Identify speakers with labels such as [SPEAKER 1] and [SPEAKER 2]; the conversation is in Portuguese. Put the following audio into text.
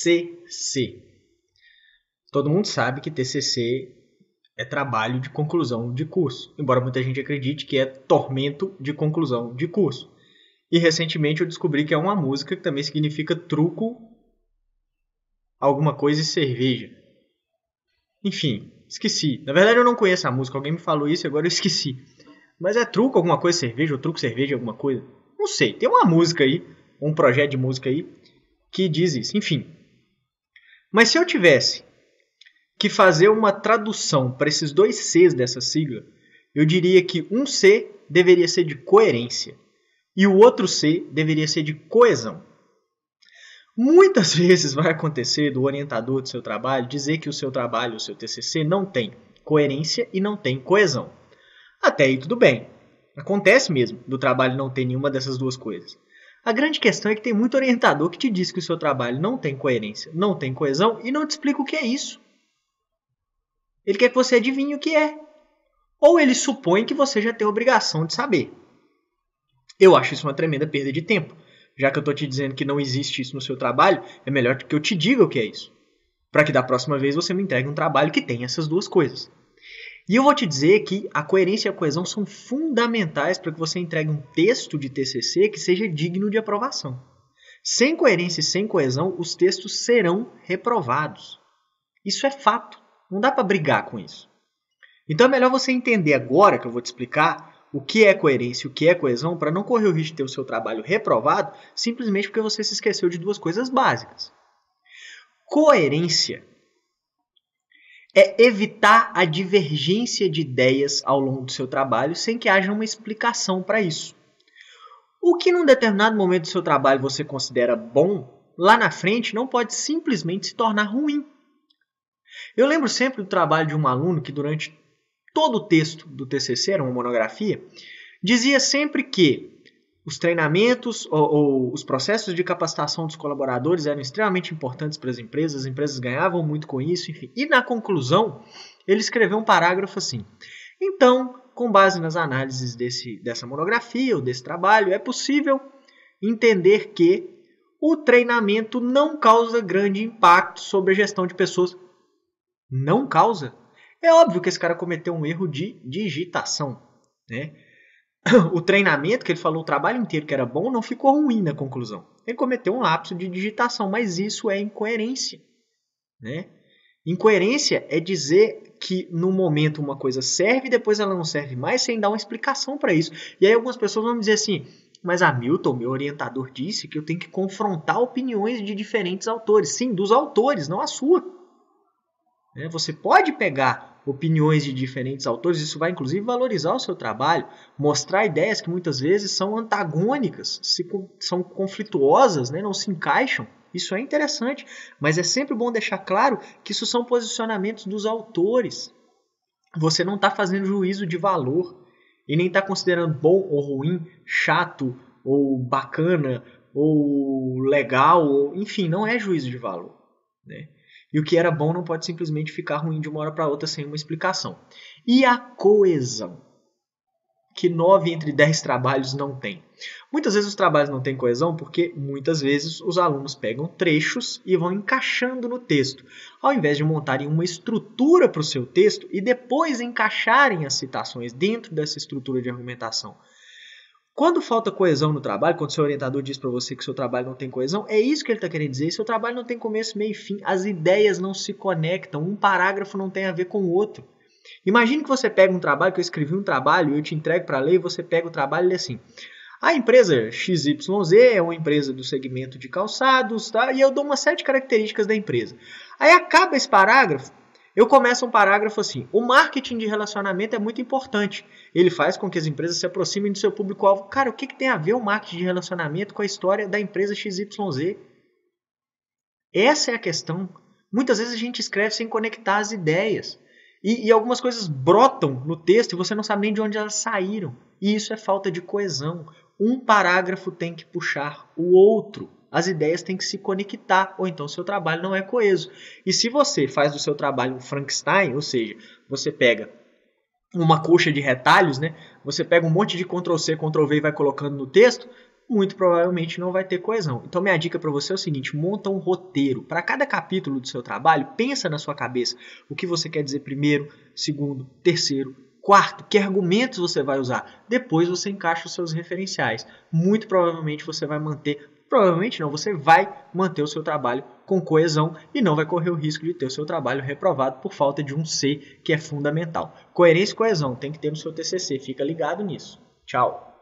[SPEAKER 1] TCC. Todo mundo sabe que TCC é trabalho de conclusão de curso, embora muita gente acredite que é tormento de conclusão de curso. E recentemente eu descobri que é uma música que também significa truco, alguma coisa e cerveja. Enfim, esqueci. Na verdade eu não conheço a música, alguém me falou isso e agora eu esqueci. Mas é truco alguma coisa cerveja ou truco cerveja alguma coisa? Não sei, tem uma música aí, um projeto de música aí, que diz isso, enfim. Mas se eu tivesse que fazer uma tradução para esses dois Cs dessa sigla, eu diria que um C deveria ser de coerência e o outro C deveria ser de coesão. Muitas vezes vai acontecer do orientador do seu trabalho dizer que o seu trabalho, o seu TCC, não tem coerência e não tem coesão. Até aí tudo bem. Acontece mesmo do trabalho não ter nenhuma dessas duas coisas. A grande questão é que tem muito orientador que te diz que o seu trabalho não tem coerência, não tem coesão e não te explica o que é isso. Ele quer que você adivinhe o que é. Ou ele supõe que você já tem a obrigação de saber. Eu acho isso uma tremenda perda de tempo. Já que eu estou te dizendo que não existe isso no seu trabalho, é melhor que eu te diga o que é isso. Para que da próxima vez você me entregue um trabalho que tenha essas duas coisas. E eu vou te dizer que a coerência e a coesão são fundamentais para que você entregue um texto de TCC que seja digno de aprovação. Sem coerência e sem coesão, os textos serão reprovados. Isso é fato. Não dá para brigar com isso. Então é melhor você entender agora que eu vou te explicar o que é coerência e o que é coesão para não correr o risco de ter o seu trabalho reprovado simplesmente porque você se esqueceu de duas coisas básicas. Coerência é evitar a divergência de ideias ao longo do seu trabalho sem que haja uma explicação para isso. O que num determinado momento do seu trabalho você considera bom, lá na frente não pode simplesmente se tornar ruim. Eu lembro sempre do trabalho de um aluno que durante todo o texto do TCC, era uma monografia, dizia sempre que os treinamentos ou os processos de capacitação dos colaboradores eram extremamente importantes para as empresas ganhavam muito com isso, enfim. E na conclusão, ele escreveu um parágrafo assim: então, com base nas análises dessa monografia ou desse trabalho, é possível entender que o treinamento não causa grande impacto sobre a gestão de pessoas. Não causa? É óbvio que esse cara cometeu um erro de digitação, né? O treinamento, que ele falou o trabalho inteiro que era bom, não ficou ruim na conclusão. Ele cometeu um lapso de digitação, mas isso é incoerência, né? Incoerência é dizer que no momento uma coisa serve e depois ela não serve mais sem dar uma explicação para isso. E aí algumas pessoas vão dizer assim: mas Hamilton, meu orientador, disse que eu tenho que confrontar opiniões de diferentes autores. Sim, dos autores, não a sua. Você pode pegar opiniões de diferentes autores, isso vai inclusive valorizar o seu trabalho, mostrar ideias que muitas vezes são antagônicas, são conflituosas, não se encaixam. Isso é interessante, mas é sempre bom deixar claro que isso são posicionamentos dos autores. Você não está fazendo juízo de valor e nem está considerando bom ou ruim, chato ou bacana ou legal, enfim, não é juízo de valor, né? E o que era bom não pode simplesmente ficar ruim de uma hora para outra sem uma explicação. E a coesão, que 9 entre 10 trabalhos não tem. Muitas vezes os trabalhos não têm coesão porque muitas vezes os alunos pegam trechos e vão encaixando no texto, ao invés de montarem uma estrutura para o seu texto e depois encaixarem as citações dentro dessa estrutura de argumentação. Quando falta coesão no trabalho, quando seu orientador diz para você que seu trabalho não tem coesão, é isso que ele está querendo dizer. Seu trabalho não tem começo, meio e fim. As ideias não se conectam. Um parágrafo não tem a ver com o outro. Imagine que você pega um trabalho, que eu escrevi um trabalho, eu te entrego para ler e você pega o trabalho e lê assim: a empresa XYZ é uma empresa do segmento de calçados, tá? E eu dou uma série de características da empresa. Aí acaba esse parágrafo, eu começo um parágrafo assim: o marketing de relacionamento é muito importante. Ele faz com que as empresas se aproximem do seu público-alvo. Cara, o que tem a ver o marketing de relacionamento com a história da empresa XYZ? Essa é a questão. Muitas vezes a gente escreve sem conectar as ideias. E algumas coisas brotam no texto e você não sabe nem de onde elas saíram. E isso é falta de coesão. Um parágrafo tem que puxar o outro. As ideias têm que se conectar, ou então seu trabalho não é coeso. E se você faz do seu trabalho um Frankenstein, ou seja, você pega uma coxa de retalhos, né? Você pega um monte de Ctrl+C, Ctrl+V e vai colocando no texto, muito provavelmente não vai ter coesão. Então minha dica para você é o seguinte, monta um roteiro. Para cada capítulo do seu trabalho, pensa na sua cabeça o que você quer dizer primeiro, segundo, terceiro, quarto, que argumentos você vai usar. Depois você encaixa os seus referenciais. Muito provavelmente você vai manter, provavelmente não, você vai manter o seu trabalho com coesão e não vai correr o risco de ter o seu trabalho reprovado por falta de um C, que é fundamental. Coerência e coesão tem que ter no seu TCC, fica ligado nisso. Tchau!